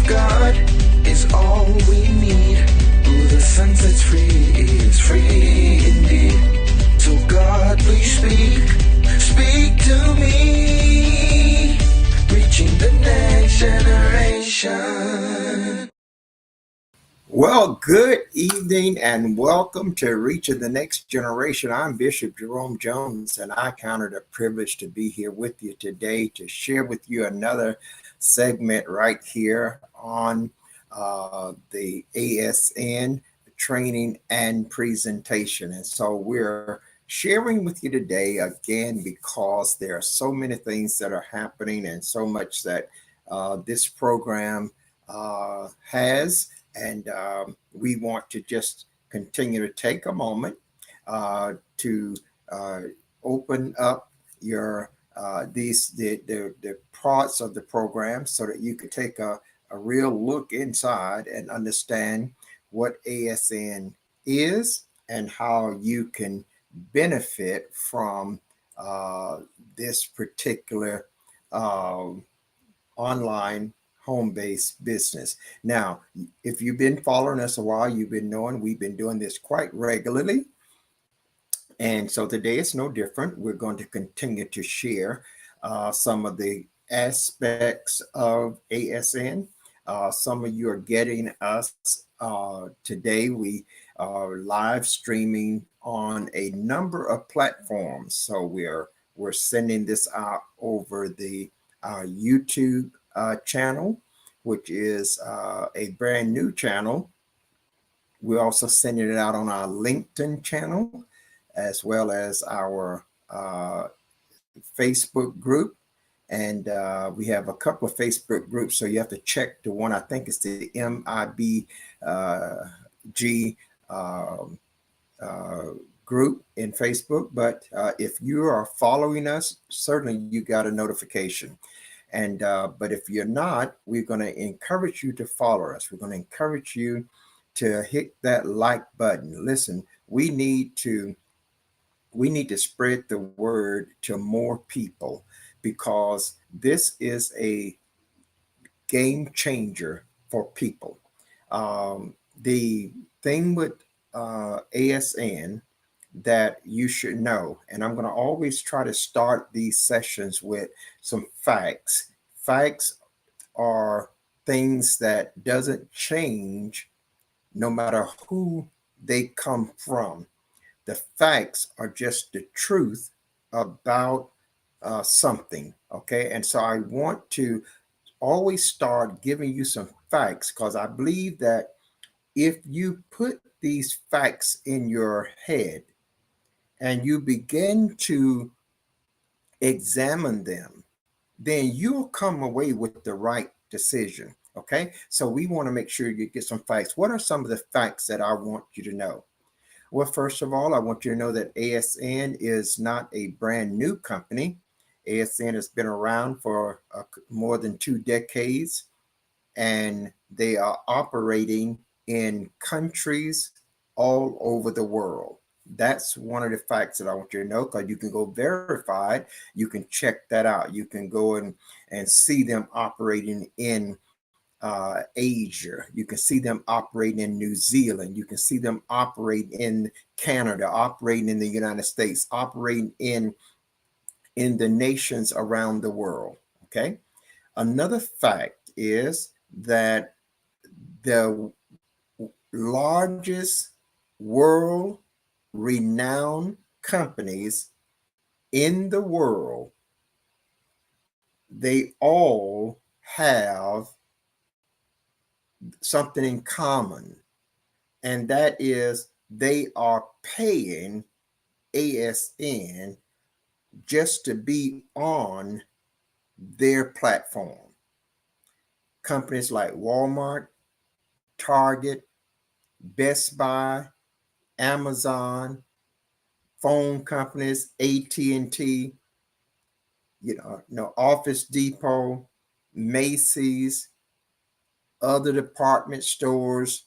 God is all we need. Who the sun sets free is free indeed. So God, please speak to me, reaching the next generation. Well, good evening and welcome to Reaching the Next Generation. I'm Bishop Jerome Jones, and I count it a privilege to be here with you today to share with you another segment right here on the ASN training and presentation. And so we're sharing with you today again because there are so many things that are happening and so much that this program has. And we want to just continue to take a moment to open up your the parts of the program so that you could take a real look inside and understand what ASN is and how you can benefit from this particular online home-based business. Now, if you've been following us a while, you've been knowing we've been doing this quite regularly. And so today it's no different. We're going to continue to share some of the aspects of ASN. Some of you are getting us today. We are live streaming on a number of platforms. So we're sending this out over the YouTube channel, which is a brand new channel. We're also sending it out on our LinkedIn channel, as well as our Facebook group. And we have a couple of Facebook groups, so you have to check the one, I think it's the MIBG group in Facebook. But if you are following us, certainly you got a notification. And but if you're not, we're going to encourage you to follow us. We're going to encourage you to hit that like button. Listen, we need to spread the word to more people because this is a game changer for people. The thing with ASN that you should know, and I'm going to always try to start these sessions with some facts. Facts are things that doesn't change no matter who they come from. The facts are just the truth about something, okay? And so I want to always start giving you some facts because I believe that if you put these facts in your head and you begin to examine them, then you'll come away with the right decision. Okay. So we want to make sure you get some facts. What are some of the facts that I want you to know? Well, first of all, I want you to know that ASN is not a brand new company. ASN has been around for more than 2 decades, and they are operating in countries all over the world. That's one of the facts that I want you to know because you can go verified. You can check that out. You can go and see them operating in Asia. You can see them operating in New Zealand. You can see them operating in Canada, operating in the United States, operating in the nations around the world. Okay. Another fact is that the largest world renowned companies in the world, they all have something in common, and that is they are paying ASN just to be on their platform. Companies like Walmart, Target, Best Buy, Amazon, phone companies, AT&T, Office Depot, Macy's, other department stores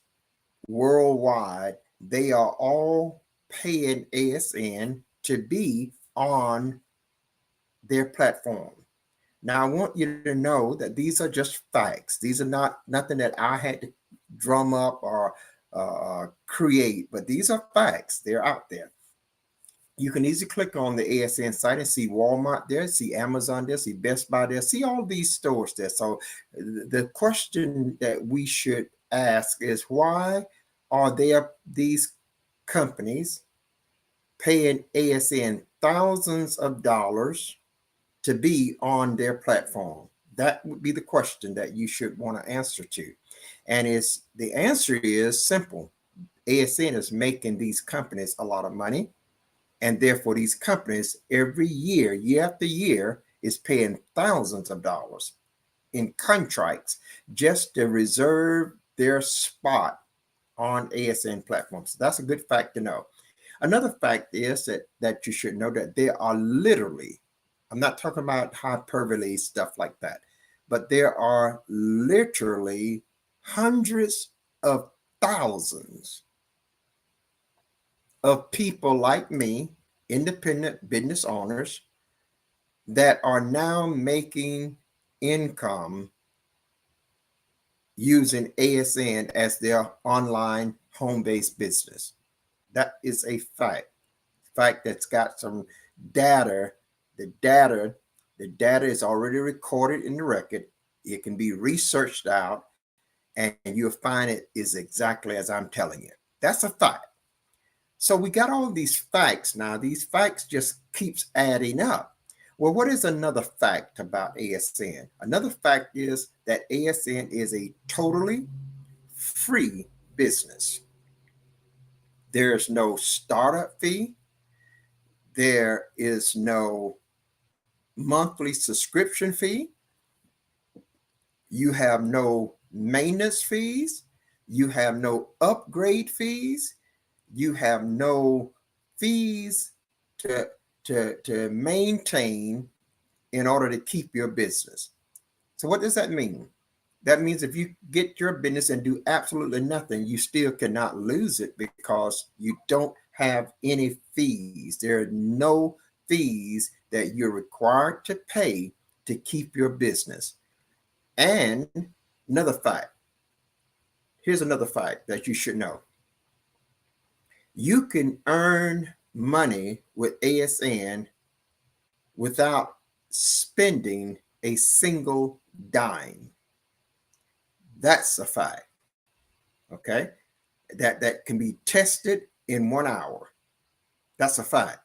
worldwide, they are all paying ASN to be on their platform. Now, I want you to know that these are just facts. These are not nothing that I had to drum up or create, but these are facts. They're out there. You can easily click on the ASN site and see Walmart there, see Amazon there, see Best Buy there, see all these stores there. So the question that we should ask is, why are there these companies paying ASN thousands of dollars to be on their platform? That would be the question that you should want to answer to. And the answer is simple. ASN is making these companies a lot of money. And therefore, these companies every year, year after year, is paying thousands of dollars in contracts just to reserve their spot on ASN platforms. So that's a good fact to know. Another fact is that you should know that there are literally, I'm not talking about hyperbole stuff like that, but there are literally hundreds of thousands of people like me, independent business owners, that are now making income using ASN as their online home-based business. That is a fact that's got some data. The data is already recorded in the record. It can be researched out, and you'll find it is exactly as I'm telling you. That's a fact. So we got all these facts now. These facts just keeps adding up. Well, what is another fact about ASN? Another fact is that ASN is a totally free business. There's no startup fee. There is no monthly subscription fee. You have no maintenance fees. You have no upgrade fees. You have no fees to maintain in order to keep your business. So what does that mean? That means if you get your business and do absolutely nothing, you still cannot lose it because you don't have any fees. There are no fees that you're required to pay to keep your business. And another fact. Here's another fact that you should know. You can earn money with ASN without spending a single dime. That's a fact. Okay? That can be tested in 1 hour. That's a fact.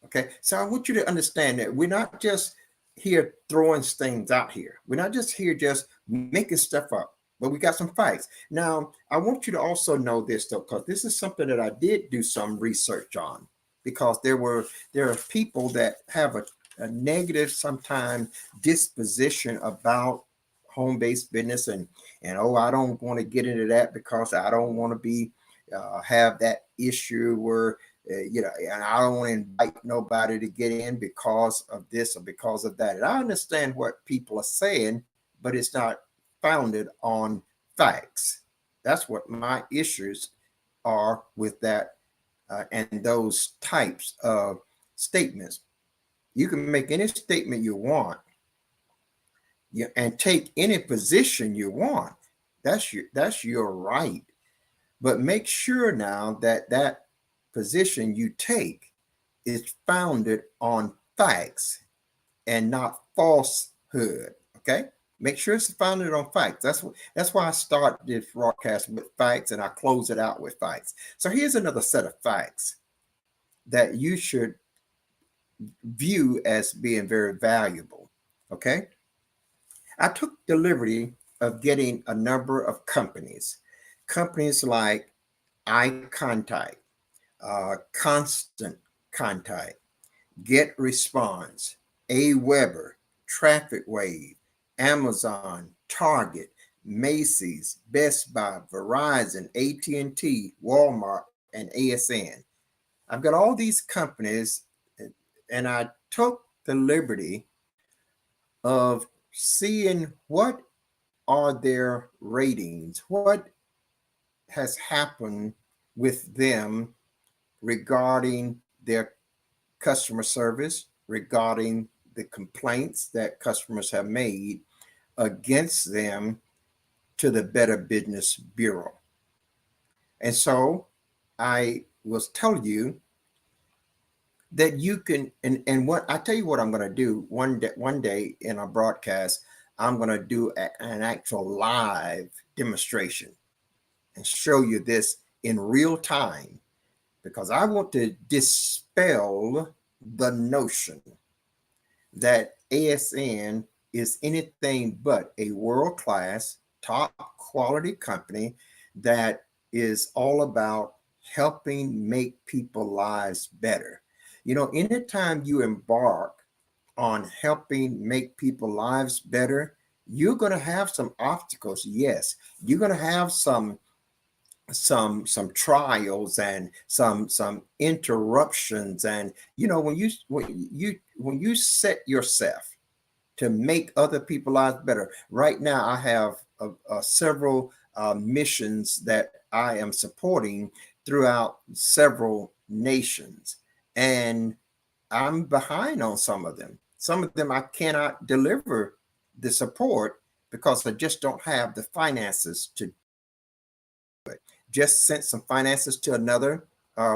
Okay? So I want you to understand that we're not just here throwing things out here. We're not just here just making stuff up. But we got some facts. Now, I want you to also know this, though, because this is something that I did do some research on, because there are people that have a negative, sometimes, disposition about home-based business, and oh, I don't want to get into that because I don't want to be have that issue where and I don't want to invite nobody to get in because of this or because of that. And I understand what people are saying, but it's not founded on facts. That's what my issues are with that and those types of statements. You can make any statement you want and take any position you want. That's your right. But make sure now that that position you take is founded on facts and not falsehood. Okay? Make sure it's founded on facts. That's why I start this broadcast with facts and I close it out with facts. So here's another set of facts that you should view as being very valuable. Okay. I took the liberty of getting a number of companies like iContact, Constant Contact, Get Response, AWeber, Traffic Wave, Amazon, Target, Macy's, Best Buy, Verizon, AT&T, Walmart, and ASN. I've got all these companies, and I took the liberty of seeing what are their ratings, what has happened with them regarding their customer service, regarding the complaints that customers have made against them to the Better Business Bureau. And so I was telling you that you can, and what I tell you what I'm going to do one day in a broadcast, I'm going to do an actual live demonstration and show you this in real time, because I want to dispel the notion that ASN is anything but a world-class, top quality company that is all about helping make people's lives better. You know, anytime you embark on helping make people's lives better, you're going to have some obstacles. Yes, you're going to have some trials and some interruptions. And you know, when you set yourself to make other people's lives better. Right now, I have several missions that I am supporting throughout several nations, and I'm behind on some of them. Some of them I cannot deliver the support because I just don't have the finances to do it. Just sent some finances to another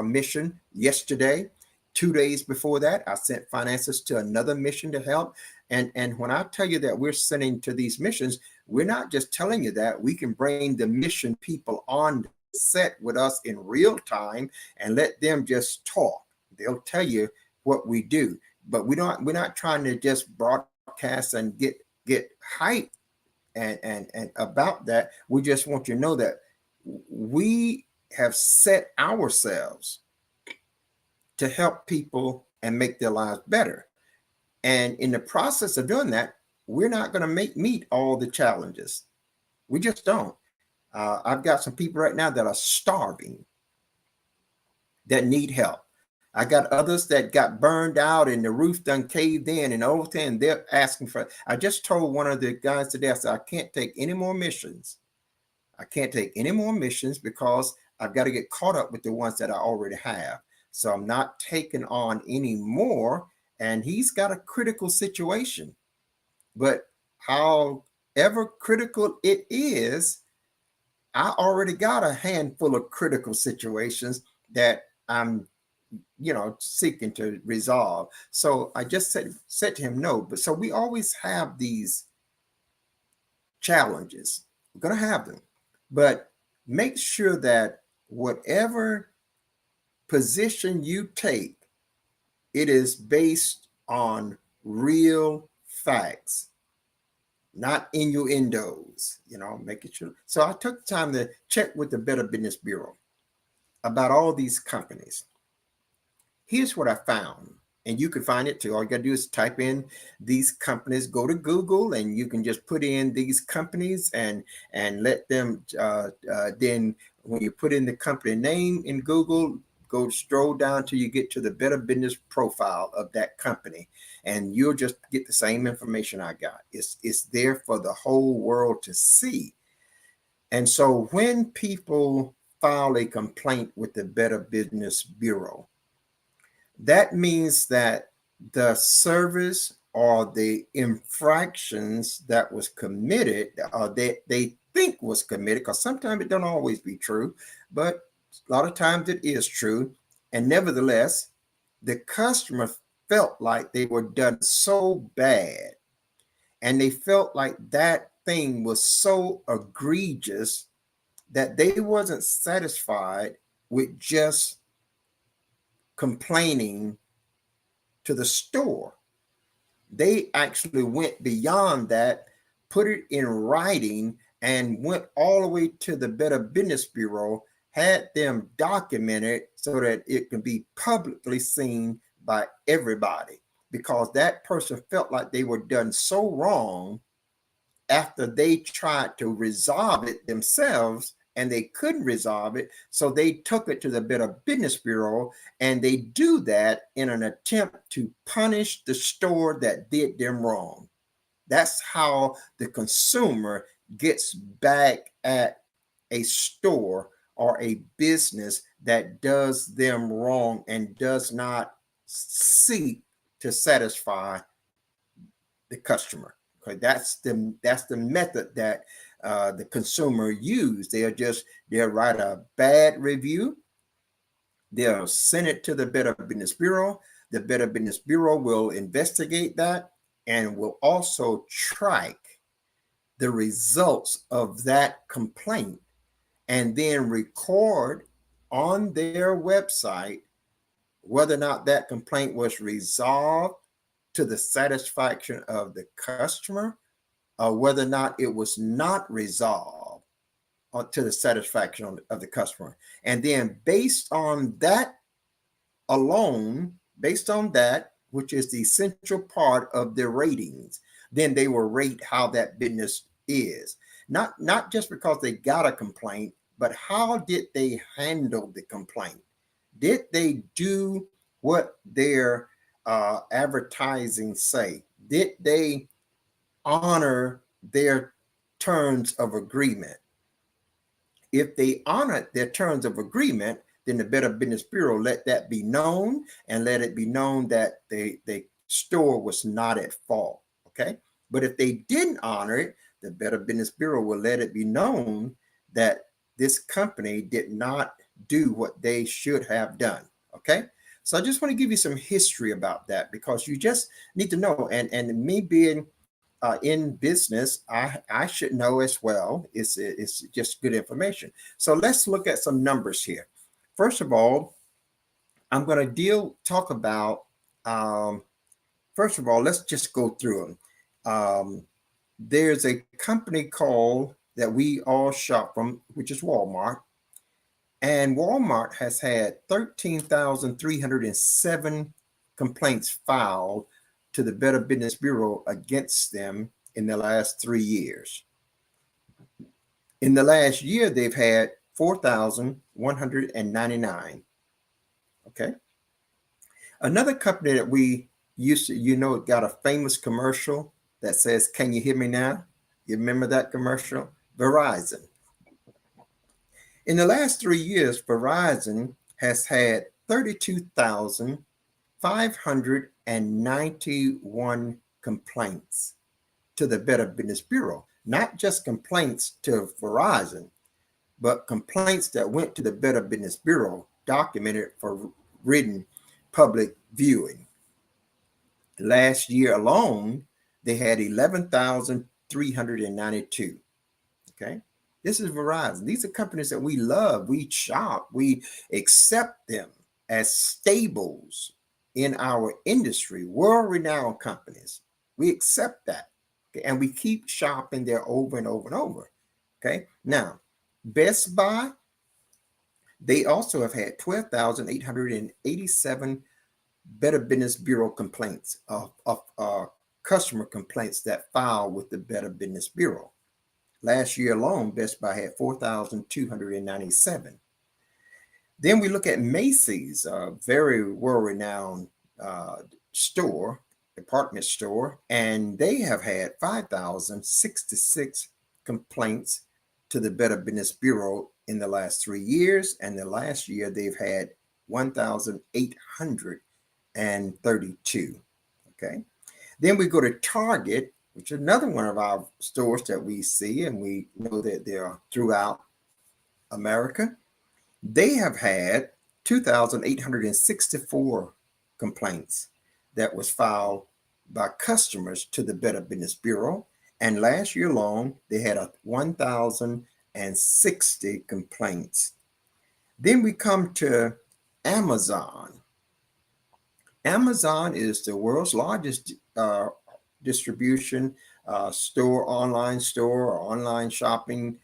mission yesterday. 2 days before that, I sent finances to another mission to help. And when I tell you that we're sending to these missions, we're not just telling you that. We can bring the mission people on set with us in real time and let them just talk. They'll tell you what we do, but we're not trying to just broadcast and get hype and about that. We just want you to know that we have set ourselves to help people and make their lives better. And in the process of doing that, we're not going to meet all the challenges. We just don't. I've got some people right now that are starving, that need help. I got others that got burned out and the roof done caved in and over there, and they're asking for. I just told one of the guys today, I said, I can't take any more missions. I can't take any more missions because I've got to get caught up with the ones that I already have. So I'm not taking on any more. And he's got a critical situation. But however critical it is, I already got a handful of critical situations that I'm, seeking to resolve. So I just said to him, no. But so we always have these challenges. We're going to have them. But make sure that whatever position you take, it is based on real facts, not innuendos, making sure. So I took time to check with the Better Business Bureau about all these companies. Here's what I found, and you can find it too. All you gotta do is type in these companies, go to Google, and you can just put in these companies and let them, then when you put in the company name in Google, go stroll down till you get to the Better Business profile of that company, and you'll just get the same information I got. It's there for the whole world to see. And so when people file a complaint with the Better Business Bureau, that means that the service or the infractions that was committed, or they think was committed, because sometimes it don't always be true, but a lot of times it is true. And nevertheless, the customer felt like they were done so bad, and they felt like that thing was so egregious that they wasn't satisfied with just complaining to the store. They actually went beyond that, put it in writing, and went all the way to the Better Business Bureau, had them documented so that it can be publicly seen by everybody, because that person felt like they were done so wrong after they tried to resolve it themselves and they couldn't resolve it. So they took it to the Better Business Bureau, and they do that in an attempt to punish the store that did them wrong. That's how the consumer gets back at a store or a business that does them wrong and does not seek to satisfy the customer. Okay, that's the method that the consumer use. They'll write a bad review. They'll send it to the Better Business Bureau. The Better Business Bureau will investigate that and will also track the results of that complaint and then record on their website whether or not that complaint was resolved to the satisfaction of the customer or whether or not it was not resolved to the satisfaction of the customer. And then based on that alone, based on that, which is the essential part of their ratings, then they will rate how that business is. Not just because they got a complaint, but how did they handle the complaint? Did they do what their advertising say? Did they honor their terms of agreement? If they honored their terms of agreement, then the Better Business Bureau let that be known and let it be known that the store was not at fault. Okay. But if they didn't honor it, the Better Business Bureau will let it be known that this company did not do what they should have done. Okay. So I just want to give you some history about that because you just need to know. And me being in business, I should know as well. It's just good information. So let's look at some numbers here. First of all, I'm going to talk about, first of all, let's just go through them. There's a company called that we all shop from, which is Walmart. And Walmart has had 13,307 complaints filed to the Better Business Bureau against them in the last 3 years. In the last year, they've had 4,199. Okay. Another company that we used to, got a famous commercial that says, "Can you hear me now?" You remember that commercial? Verizon. In the last 3 years, Verizon has had 32,591 complaints to the Better Business Bureau. Not just complaints to Verizon, but complaints that went to the Better Business Bureau, documented for written public viewing. Last year alone, they had 11,392. Okay. This is Verizon. These are companies that we love, we shop, we accept them as staples in our industry, world-renowned companies. We accept that. Okay? And we keep shopping there over and over and over. Okay. Now, Best Buy, they also have had 12,887 Better Business Bureau complaints of customer complaints that filed with the Better Business Bureau. Last year alone, Best Buy had 4,297. Then we look at Macy's, a very world-renowned store, department store, and they have had 5,066 complaints to the Better Business Bureau in the last 3 years. And the last year, they've had 1,832. Okay. Then we go to Target, which is another one of our stores that we see, and we know that they are throughout America. They have had 2,864 complaints that was filed by customers to the Better Business Bureau. And last year alone, they had 1,060 complaints. Then we come to Amazon. Amazon is the world's largest distribution store, online store, or online shopping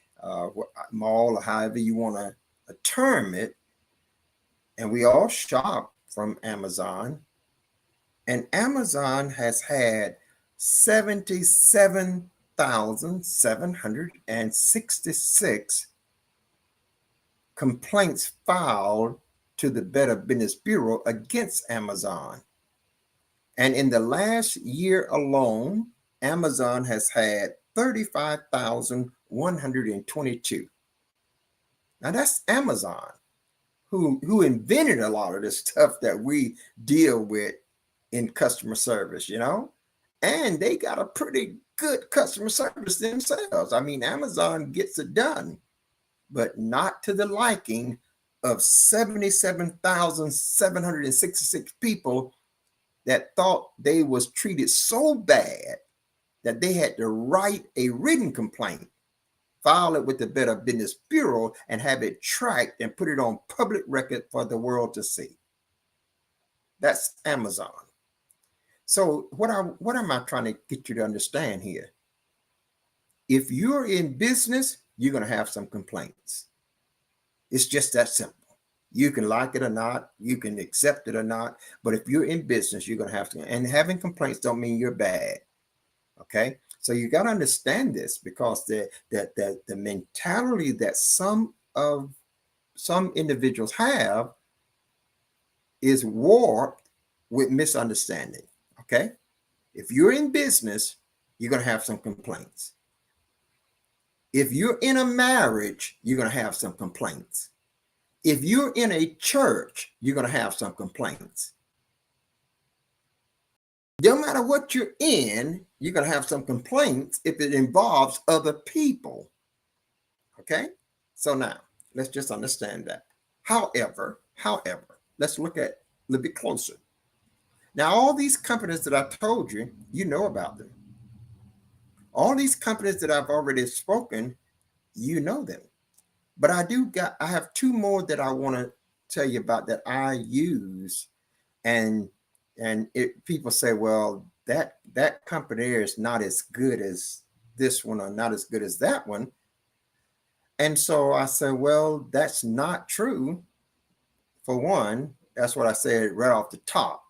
mall, or however you want to term it. And we all shop from Amazon. And Amazon has had 77,766 complaints filed to the Better Business Bureau against Amazon. And in the last year alone, Amazon has had 35,122. Now that's Amazon, who invented a lot of this stuff that we deal with in customer service, And they got a pretty good customer service themselves. I mean, Amazon gets it done, but not to the liking of 77,766 people that thought they was treated so bad that they had to write a written complaint, file it with the Better Business Bureau, and have it tracked and put it on public record for the world to see. That's Amazon. So what am I trying to get you to understand here? If you're in business, you're going to have some complaints. It's just that simple. You can like it or not, you can accept it or not, but if you're in business, you're going to have to. And having complaints don't mean you're bad. Okay, so you got to understand this, because the mentality that some individuals have is warped with misunderstanding. Okay, if you're in business, you're going to have some complaints. If you're in a marriage, you're going to have some complaints. If you're in a church, you're going to have some complaints. No matter what you're in, you're going to have some complaints if it involves other people. Okay? So now, let's just understand that. However, let's look at a little bit closer. Now, all these companies that I told you, you know about them. All these companies that I've already spoken, you know them. But I have two more that I want to tell you about that I use. And people say, well, that company there is not as good as this one or not as good as that one. And so I say, well, that's not true. For one, that's what I said right off the top,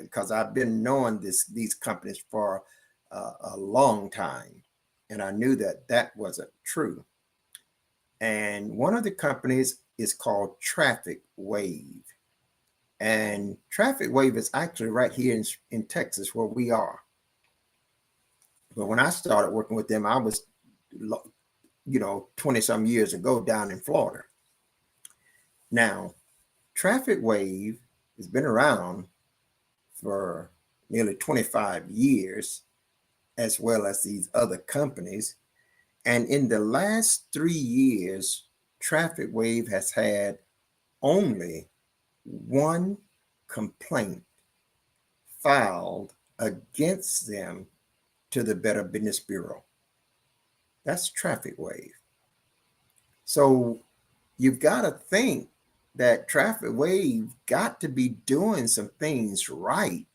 because I've been knowing these companies for a long time, and I knew that wasn't true. And one of the companies is called Traffic Wave. And Traffic Wave is actually right here in Texas where we are. But when I started working with them, I was, 20 some years ago down in Florida. Now, Traffic Wave has been around for nearly 25 years, as well as these other companies. And in the last 3 years, Traffic Wave has had only one complaint filed against them to the Better Business Bureau. That's Traffic Wave. So you've got to think that Traffic Wave got to be doing some things right,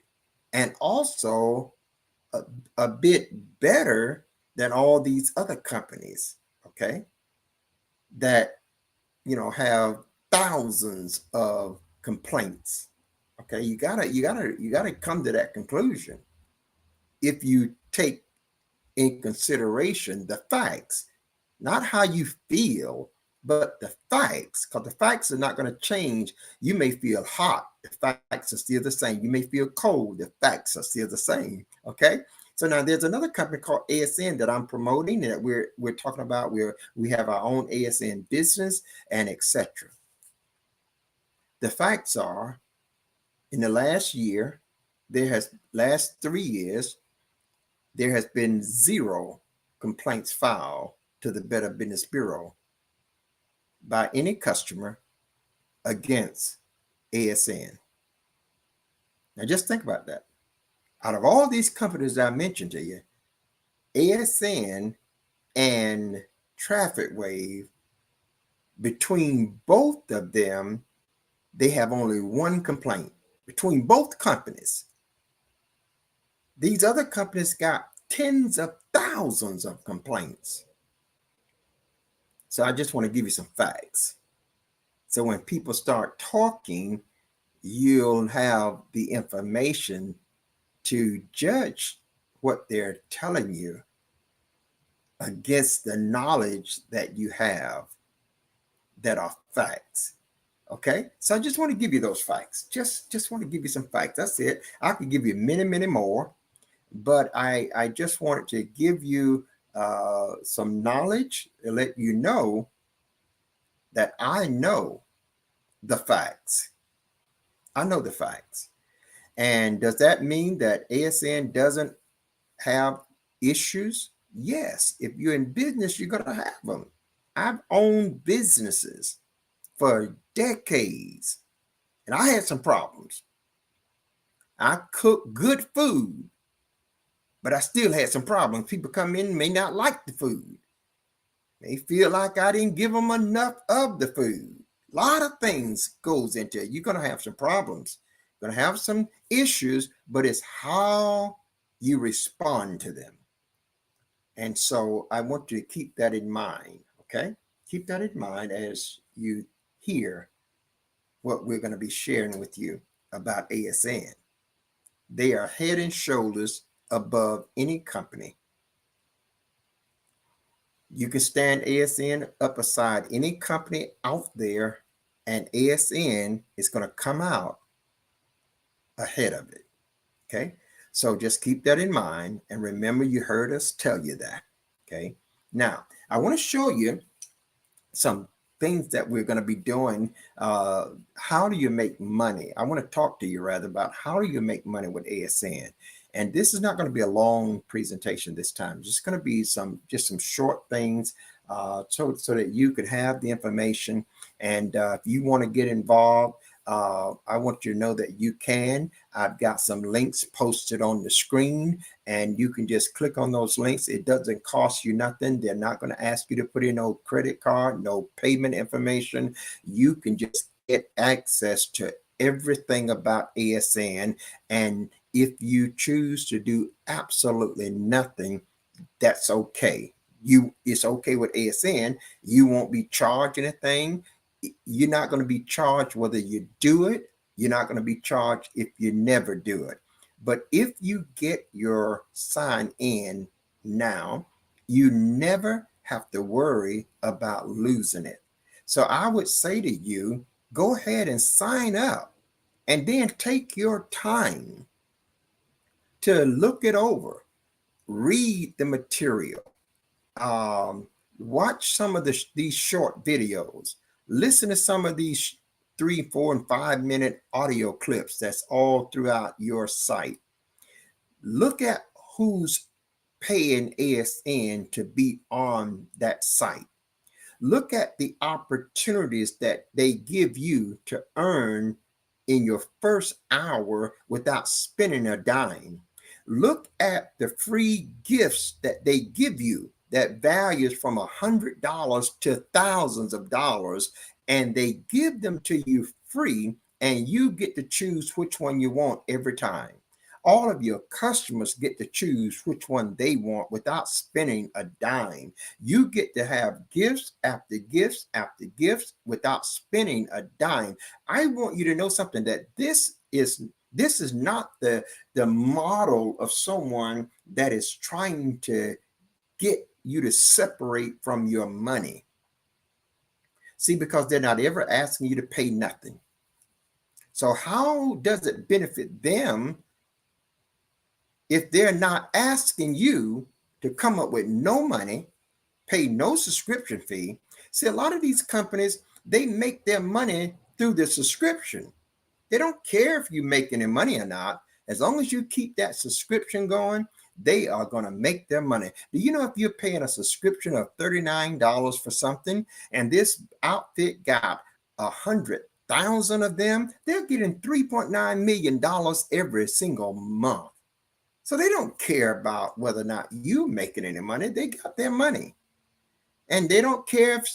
and also a bit better than all these other companies, okay, that have thousands of complaints. Okay, you gotta come to that conclusion if you take in consideration the facts, not how you feel, but the facts, because the facts are not going to change. You may feel hot, the facts are still the same. You may feel cold, the facts are still the same. Okay, so now there's another company called ASN that I'm promoting, that we're talking about, where we have our own ASN business and etc. The facts are, in the last 3 years, there has been 0 complaints filed to the Better Business Bureau by any customer against ASN. Now just think about that. Out of all these companies that I mentioned to you, ASN and Traffic Wave, between both of them, they have only one complaint between both companies. These other companies got tens of thousands of complaints. So I just want to give you some facts. So when people start talking, you'll have the information to judge what they're telling you against the knowledge that you have that are facts. Okay, so I just want to give you those facts. Just want to give you some facts. That's it. I could give you many, many more, but I just wanted to give you some knowledge and let you know that I know the facts. I know the facts. And does that mean that ASN doesn't have issues? Yes. If you're in business, you're going to have them. I've owned businesses for decades, and I had some problems. I cooked good food, but I still had some problems. People come in, may not like the food. They feel like I didn't give them enough of the food. A lot of things goes into it. You're going to have some problems. You're going to have some issues, but it's how you respond to them. And so I want you to keep that in mind, okay? Keep that in mind as you hear what we're going to be sharing with you about ASN. They are head and shoulders above any company. You can stand ASN up beside any company out there, and ASN is going to come out ahead of it, okay? So just keep that in mind, and remember you heard us tell you that, okay? Now, I want to show you some things that we're going to be doing. How do you make money? I want to talk to you rather about how do you make money with ASN. And this is not going to be a long presentation this time. It's just going to be some short things so that you could have the information. And if you want to get involved, I want you to know that you can. I've got some links posted on the screen, and you can just click on those links. It doesn't cost you nothing. They're not going to ask you to put in no credit card, no payment information. You can just get access to everything about ASN. And if you choose to do absolutely nothing, that's okay. It's okay with ASN. You won't be charged anything. You're not going to be charged whether you do it. You're not going to be charged if you never do it. But if you get your sign in now, you never have to worry about losing it. So I would say to you, go ahead and sign up, and then take your time to look it over, read the material, watch some of these short videos, listen to some of these 3, 4, and 5 minute audio clips that's all throughout your site. Look at who's paying ASN to be on that site. Look at the opportunities that they give you to earn in your first hour without spending a dime. Look at the free gifts that they give you that values from $100 to thousands of dollars, and they give them to you free, and you get to choose which one you want every time. All of your customers get to choose which one they want without spending a dime. You get to have gifts after gifts after gifts without spending a dime. I want you to know something, that this is not the model of someone that is trying to get you to separate from your money. See, because they're not ever asking you to pay nothing. So how does it benefit them if they're not asking you to come up with no money, pay no subscription fee? See, a lot of these companies, they make their money through the subscription. They don't care if you make any money or not. As long as you keep that subscription going, they are going to make their money. Do you know if you're paying a subscription of $39 for something, and this outfit got 100,000 of them, they're getting $3.9 million every single month. So they don't care about whether or not you're making any money. They got their money. And they don't care if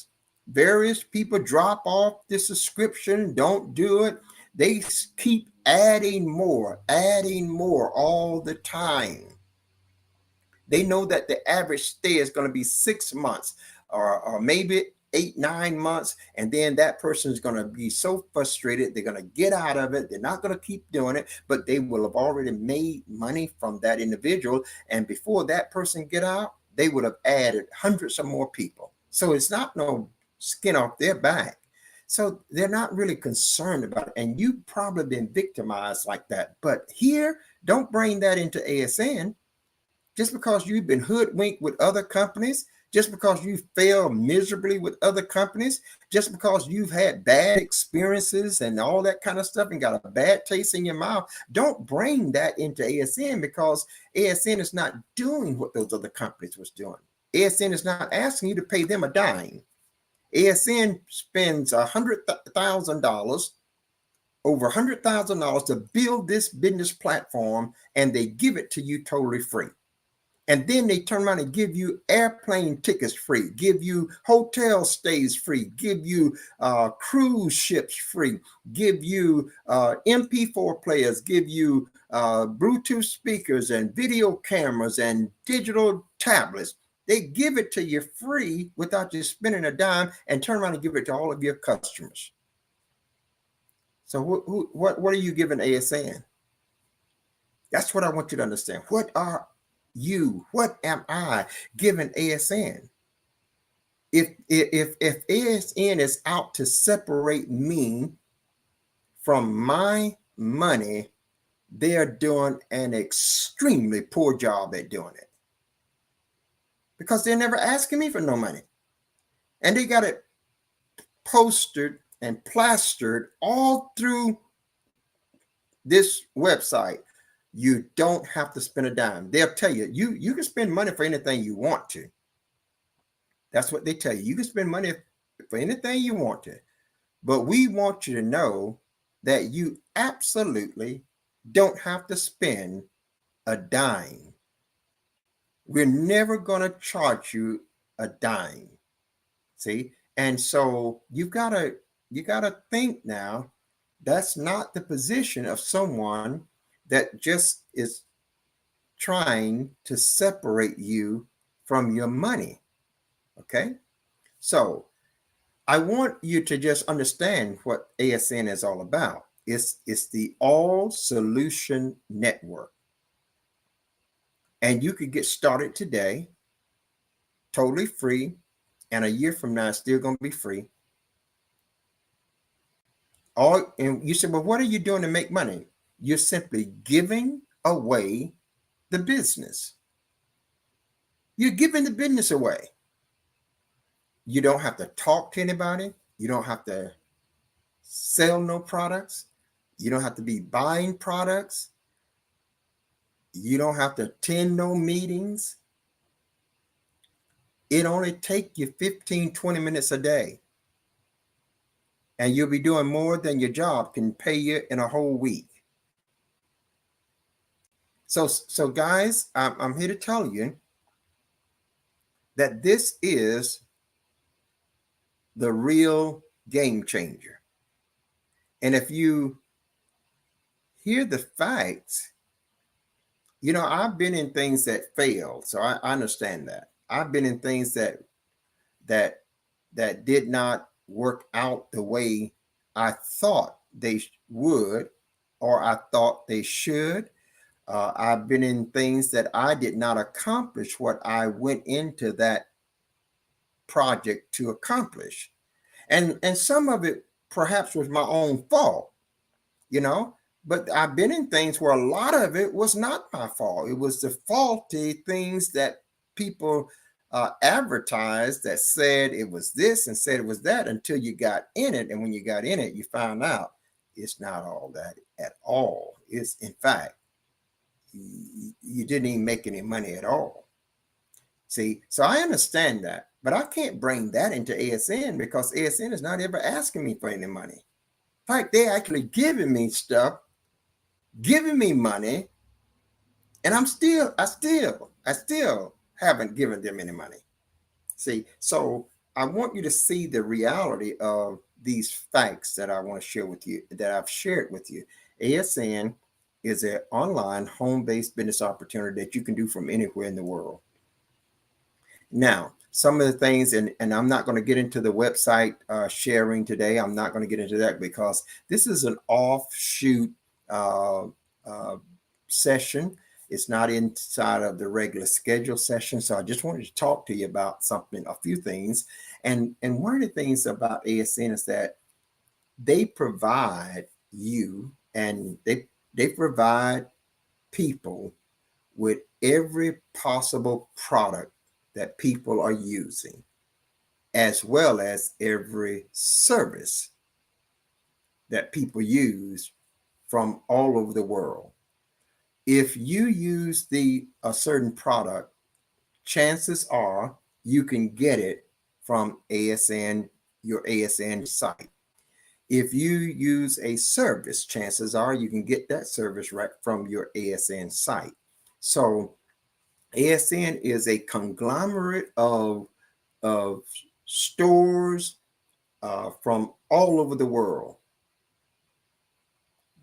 various people drop off the subscription, don't do it. They keep adding more all the time. They know that the average stay is going to be 6 months or maybe 8, 9 months. And then that person is going to be so frustrated, they're going to get out of it. They're not going to keep doing it, but they will have already made money from that individual. And before that person get out, they would have added hundreds of more people. So it's not no skin off their back. So they're not really concerned about it. And you've probably been victimized like that. But here, don't bring that into ASN. Just because you've been hoodwinked with other companies, just because you failed miserably with other companies, just because you've had bad experiences and all that kind of stuff and got a bad taste in your mouth, don't bring that into ASN, because ASN is not doing what those other companies was doing. ASN is not asking you to pay them a dime. ASN spends $100,000, over $100,000 to build this business platform, and they give it to you totally free. And then they turn around and give you airplane tickets free, give you hotel stays free, give you cruise ships free, give you MP4 players, give you Bluetooth speakers and video cameras and digital tablets. They give it to you free without you spending a dime, and turn around and give it to all of your customers. So what are you giving ASN? That's what I want you to understand. What am I giving ASN? If ASN is out to separate me from my money, they're doing an extremely poor job at doing it, because they're never asking me for no money. And they got it posted and plastered all through this website. You don't have to spend a dime. They'll tell you, you can spend money for anything you want to. That's what they tell you. You can spend money for anything you want to. But we want you to know that you absolutely don't have to spend a dime. We're never going to charge you a dime. See? And so you gotta think now, that's not the position of someone that just is trying to separate you from your money. Okay? So I want you to just understand what ASN is all about. It's the All Solution Network. And you could get started today, totally free, and a year from now, it's still going to be free. And you say, well, what are you doing to make money? You're simply giving away the business. You're giving the business away. You don't have to talk to anybody. You don't have to sell no products. You don't have to be buying products. You don't have to attend no meetings. It only takes you 15, 20 minutes a day. And you'll be doing more than your job can pay you in a whole week. So guys, I'm here to tell you that this is the real game changer. And if you hear the facts, I've been in things that failed, so I understand that. I've been in things that did not work out the way I thought they would, or I thought they should. I've been in things that I did not accomplish what I went into that project to accomplish. And some of it perhaps was my own fault, but I've been in things where a lot of it was not my fault. It was the faulty things that people advertised that said it was this and said it was that, until you got in it. And when you got in it, you found out it's not all that at all. It's, in fact, you didn't even make any money at all. See, so I understand that, but I can't bring that into ASN, because ASN is not ever asking me for any money. In fact, they're actually giving me stuff, giving me money, and I still haven't given them any money. See, so I want you to see the reality of these facts that I want to share with you, that I've shared with you. ASN is an online home-based business opportunity that you can do from anywhere in the world. Now, some of the things, and I'm not going to get into the website sharing today. I'm not going to get into that, because this is an offshoot session. It's not inside of the regular schedule session. So I just wanted to talk to you about a few things. And one of the things about ASN is that they provide you, and they provide people with every possible product that people are using, as well as every service that people use from all over the world. If you use a certain product, chances are you can get it from ASN, your ASN site. If you use a service, chances are you can get that service right from your ASN site. So ASN is a conglomerate of stores from all over the world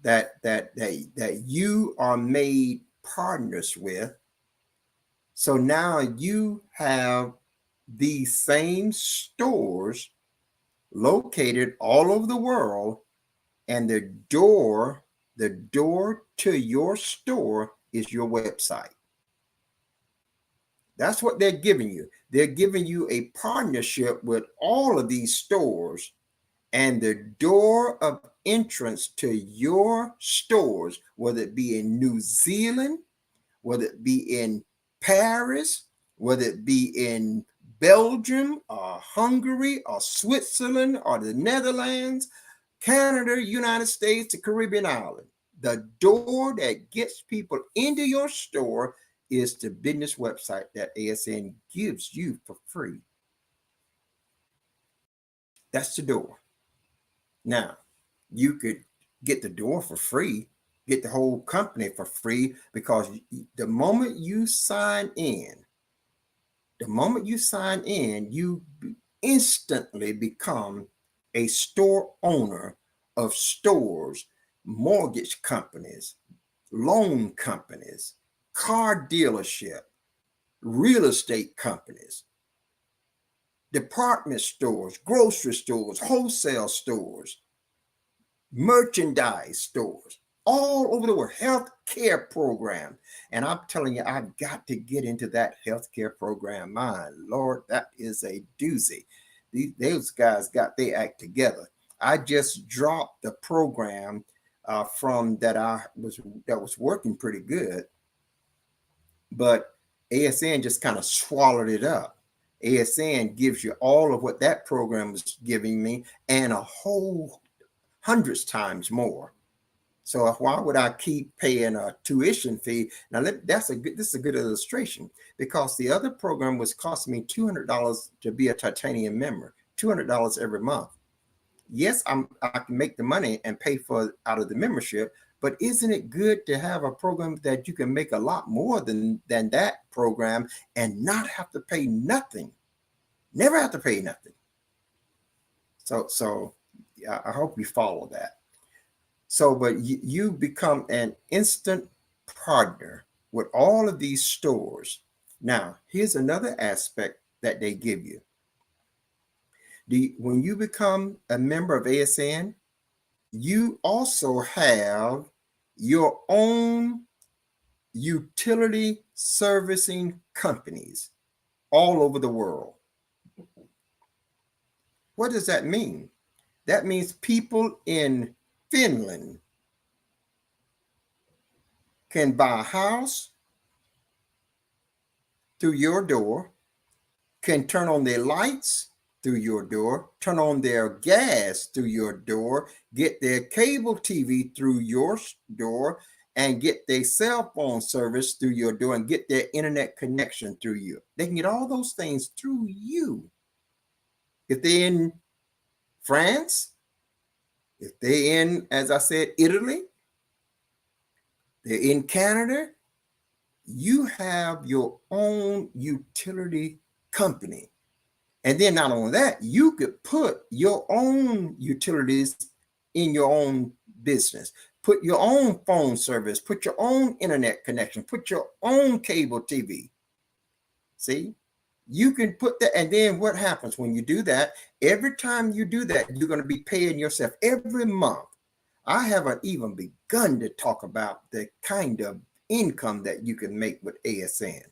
that you are made partners with. So now you have these same stores located all over the world, and the door to your store is your website. That's what they're giving you. They're giving you a partnership with all of these stores, and the door of entrance to your stores, whether it be in New Zealand, whether it be in Paris, whether it be in Belgium or Hungary or Switzerland or the Netherlands, Canada, United States, the Caribbean island, the door that gets people into your store is the business website that ASN gives you for free. That's the door. Now, you could get the door for free, get the whole company for free, because the moment you sign in, you instantly become a store owner of stores, mortgage companies, loan companies, car dealership, real estate companies, department stores, grocery stores, wholesale stores, merchandise stores, all over the world, healthcare program. And I'm telling you, I've got to get into that healthcare program. My Lord, that is a doozy. Those guys got their act together. I just dropped the program from that was working pretty good, but ASN just kind of swallowed it up. ASN gives you all of what that program was giving me and a whole hundreds times more. So why would I keep paying a tuition fee? Now this is a good illustration, because the other program was costing me $200 to be a titanium member, $200 every month. Yes, I can make the money and pay for out of the membership, but isn't it good to have a program that you can make a lot more than that program and not have to pay nothing? Never have to pay nothing. So I hope you follow that. So, but you become an instant partner with all of these stores. Now, here's another aspect that they give you. When you become a member of ASN, you also have your own utility servicing companies all over the world. What does that mean? That means people in Finland can buy a house through your door, can turn on their lights through your door, turn on their gas through your door, get their cable TV through your door, and get their cell phone service through your door, and get their internet connection through you. They can get all those things through you. If they're in France, if they're in, as I said, Italy, they're in Canada, you have your own utility company. And then not only that, you could put your own utilities in your own business, put your own phone service, put your own internet connection, put your own cable TV. See, you can put that. And then what happens when you do that? Every time you do that, you're going to be paying yourself every month. I haven't even begun to talk about the kind of income that you can make with ASN.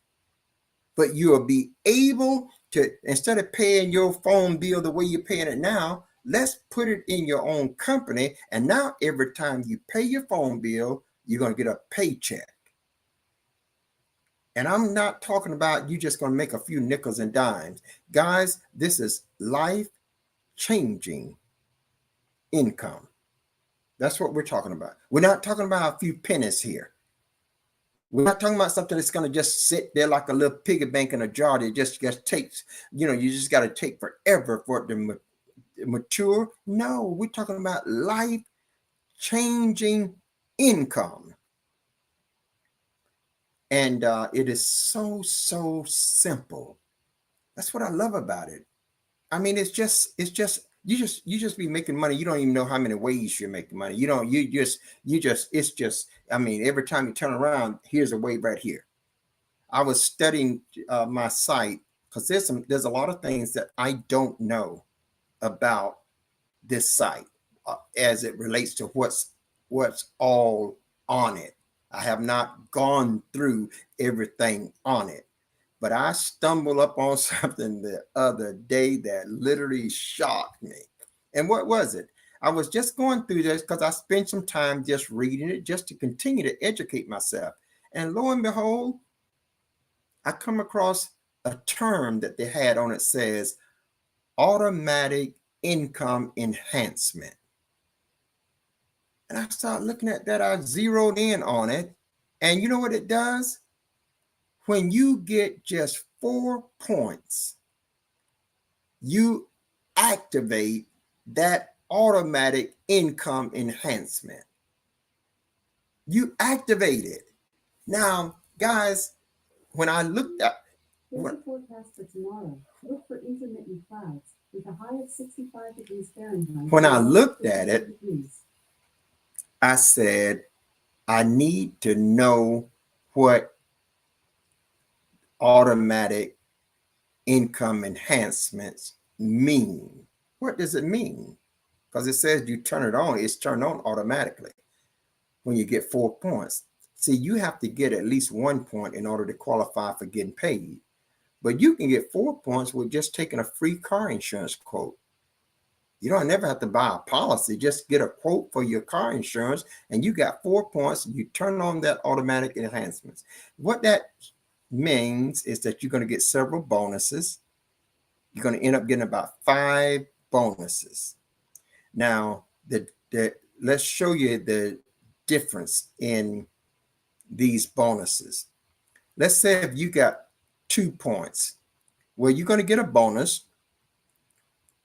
But you'll be able to, instead of paying your phone bill the way you're paying it now, let's put it in your own company. And now every time you pay your phone bill, you're going to get a paycheck. And I'm not talking about you just going to make a few nickels and dimes. Guys, this is life changing income. That's what we're talking about. We're not talking about a few pennies here. We're not talking about something that's going to just sit there like a little piggy bank in a jar that just takes, you just got to take forever for it to mature. No, we're talking about life changing income. And it is so simple. That's what I love about it. I mean, it's just you just be making money. You don't even know how many ways you're making money. It's just, I mean, every time you turn around, here's a way right here. I was studying my site because there's a lot of things that I don't know about this site as it relates to what's all on it. I have not gone through everything on it, but I stumbled up on something the other day that literally shocked me. And what was it? I was just going through this because I spent some time just reading it just to continue to educate myself. And lo and behold, I come across a term that they had on it, says automatic income enhancement. And I started looking at that. I zeroed in on it. And you know what it does? When you get just 4 points, you activate that automatic income enhancement. You activate it. Now, guys, when I looked at Here's the forecast for tomorrow. Look for intermittent clouds with a high of 65 degrees Fahrenheit. When I looked at it, I said, I need to know what automatic income enhancements mean. What does it mean? Because it says you turn it on, it's turned on automatically when you get 4 points. See, you have to get at least 1 point in order to qualify for getting paid. But you can get 4 points with just taking a free car insurance quote. You don't never have to buy a policy, just get a quote for your car insurance and you got 4 points. You turn on that automatic enhancements. What that means is that you're going to get several bonuses. You're going to end up getting about 5 bonuses. Now, let's show you the difference in these bonuses. Let's say if you got 2 points, well, you're going to get a bonus.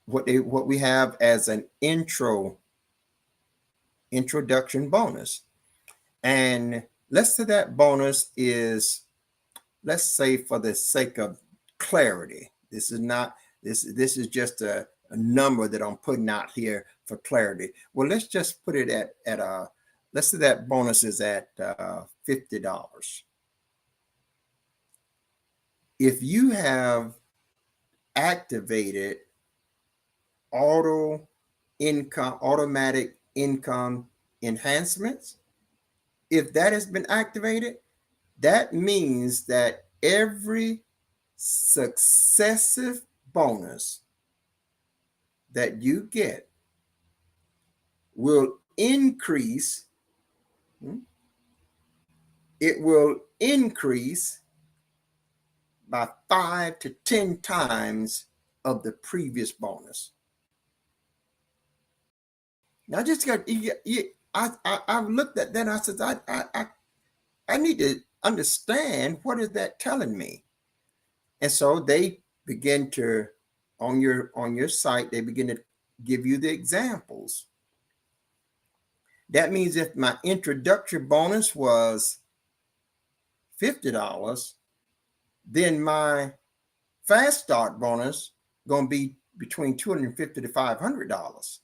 What we have as an introduction bonus. And let's say that bonus is, let's say for the sake of clarity, this is not, this is just a number that I'm putting out here for clarity. Well, let's just put it at let's say that bonus is at $50. If you have activated automatic income enhancements, if that has been activated, that means that every successive bonus that you get will increase. It will increase by 5 to 10 times of the previous bonus. Now, just got I looked at that and I said, I need to understand, what is that telling me? And so they begin to, on your site, they begin to give you the examples. That means if my introductory bonus was $50, then my fast start bonus going to be between $250 to $500.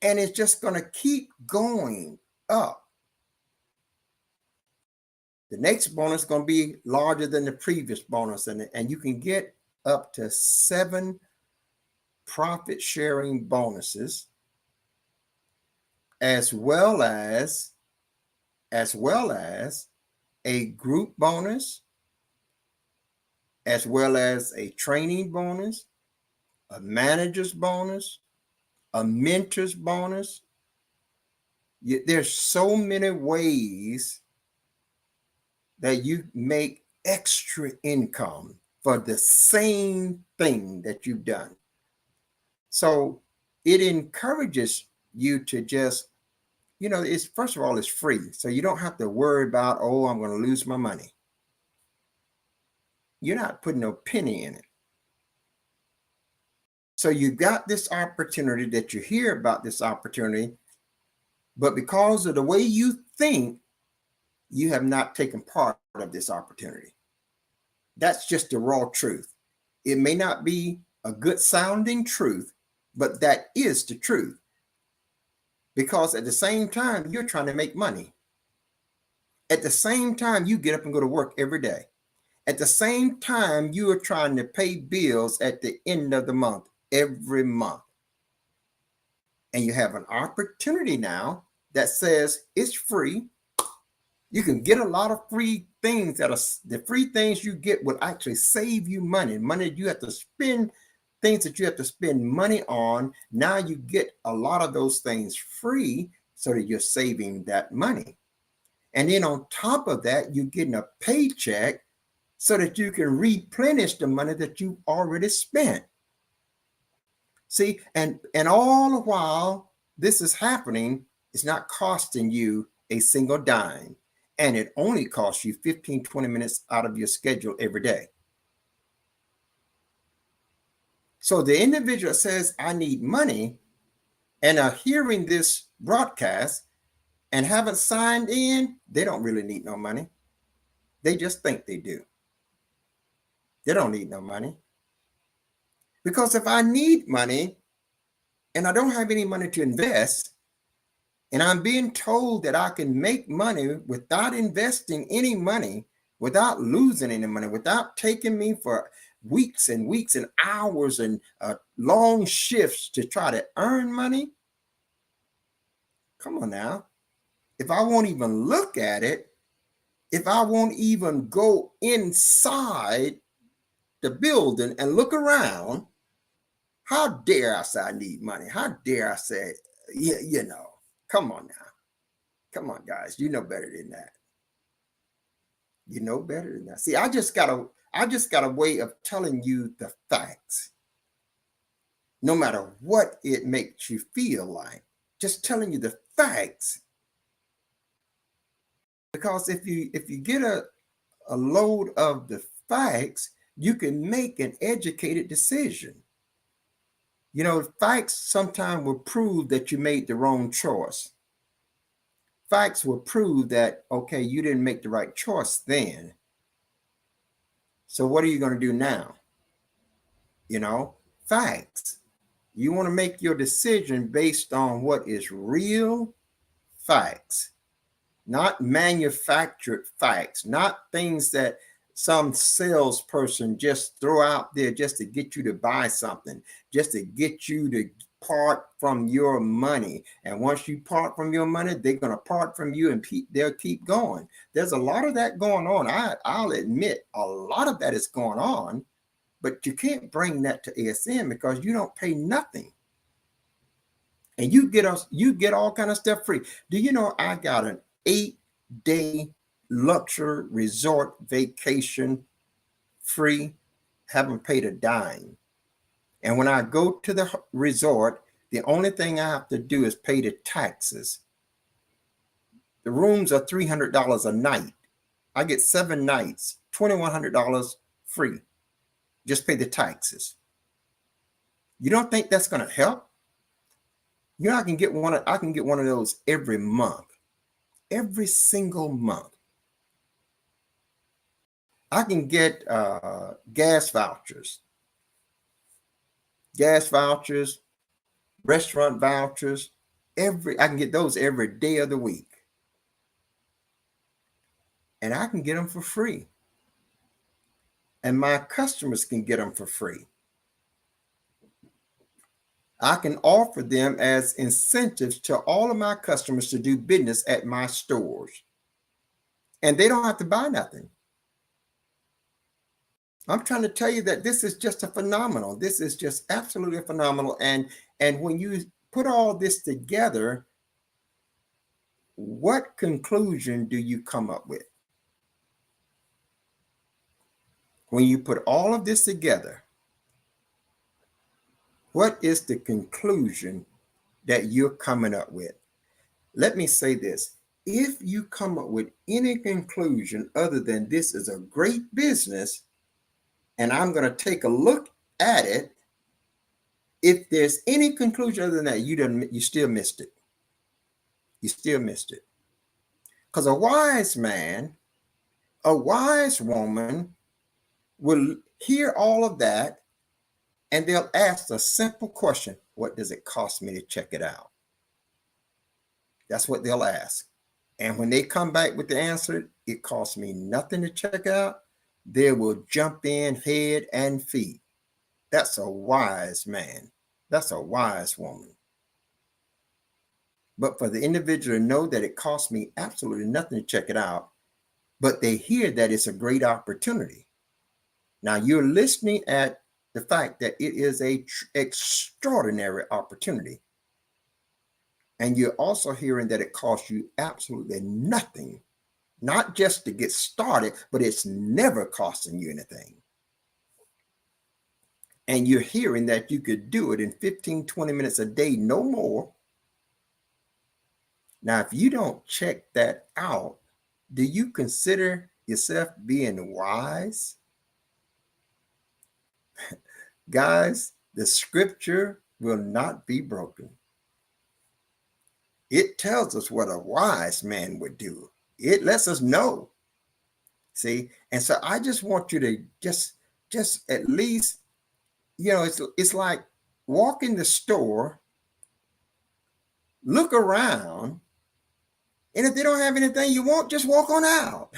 And it's just going to keep going up. The next bonus is going to be larger than the previous bonus. And you can get up to 7 profit sharing bonuses, as well as a group bonus, as well as a training bonus, a manager's bonus, a mentor's bonus. There's so many ways that you make extra income for the same thing that you've done. So it encourages you to just, it's first of all, it's free. So you don't have to worry about, oh, I'm going to lose my money. You're not putting no penny in it. So you got this opportunity that you hear about this opportunity, but because of the way you think, you have not taken part of this opportunity. That's just the raw truth. It may not be a good sounding truth, but that is the truth. Because at the same time, you're trying to make money. At the same time, you get up and go to work every day. At the same time, you are trying to pay bills at the end of the month, every month. And you have an opportunity now that says it's free. You can get a lot of free things the free things you get will actually save you money you have to spend, things that you have to spend money on. Now you get a lot of those things free so that you're saving that money. And then on top of that, you're getting a paycheck so that you can replenish the money that you already spent. See, and all the while this is happening, it's not costing you a single dime. And it only costs you 15, 20 minutes out of your schedule every day. So the individual says, I need money, and are hearing this broadcast and haven't signed in, they don't really need no money. They just think they do. They don't need no money. Because if I need money and I don't have any money to invest, and I'm being told that I can make money without investing any money, without losing any money, without taking me for weeks and weeks and hours and long shifts to try to earn money. Come on now. If I won't even look at it, if I won't even go inside the building and look around, how dare I say I need money? How dare I say, come on now. Come on, guys. You know better than that. You know better than that. See, I just got a way of telling you the facts. No matter what it makes you feel like, just telling you the facts. Because if you get a load of the facts, you can make an educated decision. Facts sometimes will prove that you made the wrong choice. Facts will prove that, okay, you didn't make the right choice then. So what are you going to do now? Facts. You want to make your decision based on what is real facts, not manufactured facts, not things that some salesperson just throw out there just to get you to buy something, just to get you to part from your money. And once you part from your money, they're going to part from you and they'll keep going. There's a lot of that going on. I'll admit a lot of that is going on, but you can't bring that to ASN because you don't pay nothing. And you get all kind of stuff free. Do you know I got an 8-day luxury resort vacation free, haven't paid a dime. And when I go to the resort, the only thing I have to do is pay the taxes. The rooms are $300 a night. I get 7 nights, $2,100 free. Just pay the taxes. You don't think that's going to help? I can get one of those every month, every single month. I can get gas vouchers, restaurant vouchers. I can get those every day of the week. And I can get them for free. And my customers can get them for free. I can offer them as incentives to all of my customers to do business at my stores. And they don't have to buy nothing. I'm trying to tell you that this is just a phenomenal. This is just absolutely phenomenal. And when you put all this together, what conclusion do you come up with? when you put all of this together, what is the conclusion that you're coming up with? Let me say this. If you come up with any conclusion other than this is a great business, and I'm going to take a look at it, if there's any conclusion other than that, you still missed it. You still missed it. Because a wise man, a wise woman will hear all of that and they'll ask a simple question: what does it cost me to check it out? That's what they'll ask. And when they come back with the answer, it costs me nothing to check out, they will jump in head and feet. That's a wise man. That's a wise woman. But for the individual to know that it costs me absolutely nothing to check it out, but they hear that it's a great opportunity. Now you're listening at the fact that it is a extraordinary opportunity. And you're also hearing that it costs you absolutely nothing, not just to get started, but it's never costing you anything. And you're hearing that you could do it in 15, 20 minutes a day, no more. Now, if you don't check that out, do you consider yourself being wise? Guys, the scripture will not be broken. It tells us what a wise man would do. It lets us know. See, and so I just want you to just at least, it's like walk in the store, look around, and if they don't have anything you want, just walk on out.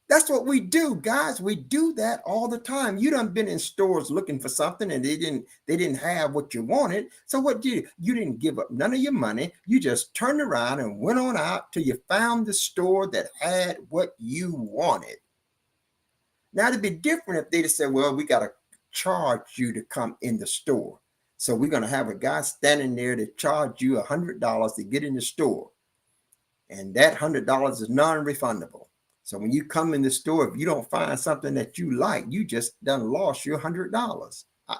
That's what we do, guys. We do that all the time. You done been in stores looking for something and they didn't have what you wanted. So what did you didn't give up none of your money. You just turned around and went on out till you found the store that had what you wanted. Now it'd be different if they just said, well, we got to charge you to come in the store. So we're going to have a guy standing there to charge you $100 to get in the store. And that $100 is non-refundable. So when you come in the store, if you don't find something that you like, you just done lost your $100.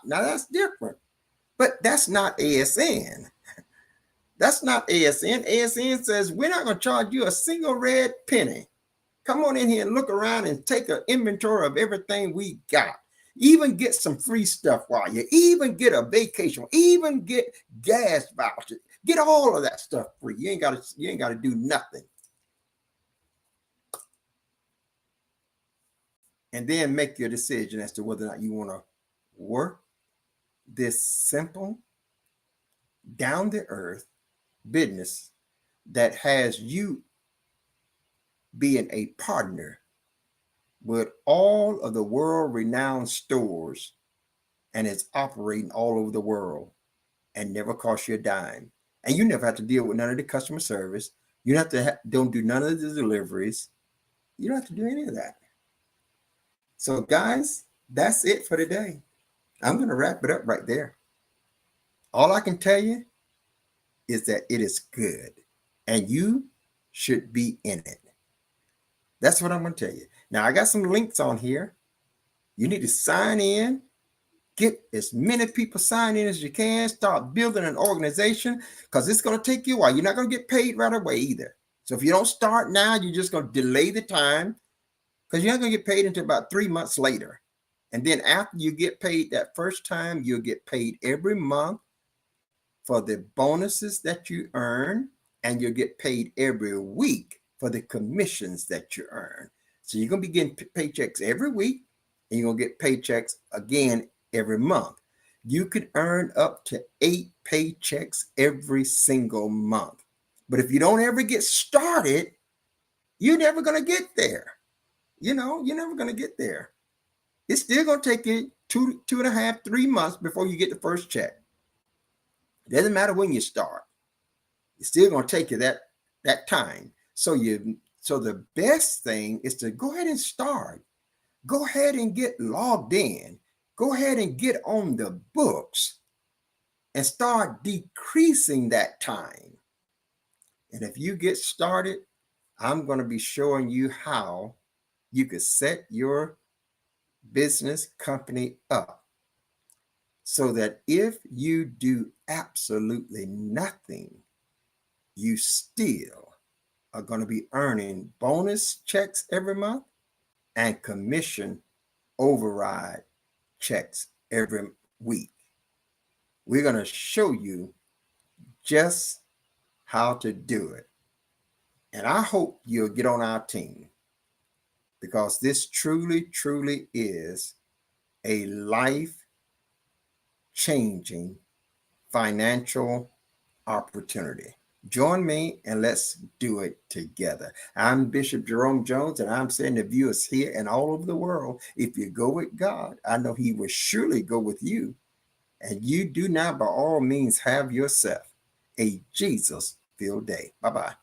Now that's different, but that's not ASN. That's not ASN. ASN says we're not going to charge you a single red penny. Come on in here and look around and take an inventory of everything we got. Even get some free stuff while you even get a vacation, even get gas vouchers, get all of that stuff free. You ain't got to do nothing. And then make your decision as to whether or not you want to work this simple, down to earth business that has you being a partner with all of the world renowned stores and it's operating all over the world and never cost you a dime. And you never have to deal with none of the customer service. You don't do none of the deliveries. You don't have to do any of that. So guys, that's it for today. I'm going to wrap it up right there. All I can tell you is that it is good and you should be in it. That's what I'm going to tell you. Now, I got some links on here. You need to sign in, get as many people sign in as you can, start building an organization because it's going to take you a while. You're not going to get paid right away either. So if you don't start now, you're just going to delay the time because you're not going to get paid until about 3 months later. And then after you get paid that first time, you'll get paid every month for the bonuses that you earn, and you'll get paid every week for the commissions that you earn. So you're going to be getting paychecks every week, and you're going to get paychecks again every month. You could earn up to 8 paychecks every single month. But if you don't ever get started, you're never going to get there. You're never going to get there. It's still going to take you 2.5, 3 months before you get the first check. It doesn't matter when you start. It's still going to take you that time. So the best thing is to go ahead and start. Go ahead and get logged in. Go ahead and get on the books and start decreasing that time. And if you get started, I'm going to be showing you how you could set your business company up, so that if you do absolutely nothing, you still are going to be earning bonus checks every month and commission override checks every week. We're going to show you just how to do it. And I hope you'll get on our team, because this truly, truly is a life-changing financial opportunity. Join me and let's do it together. I'm Bishop Jerome Jones, and I'm saying to viewers here and all over the world, if you go with God, I know he will surely go with you. And you do not by all means have yourself a Jesus-filled day. Bye-bye.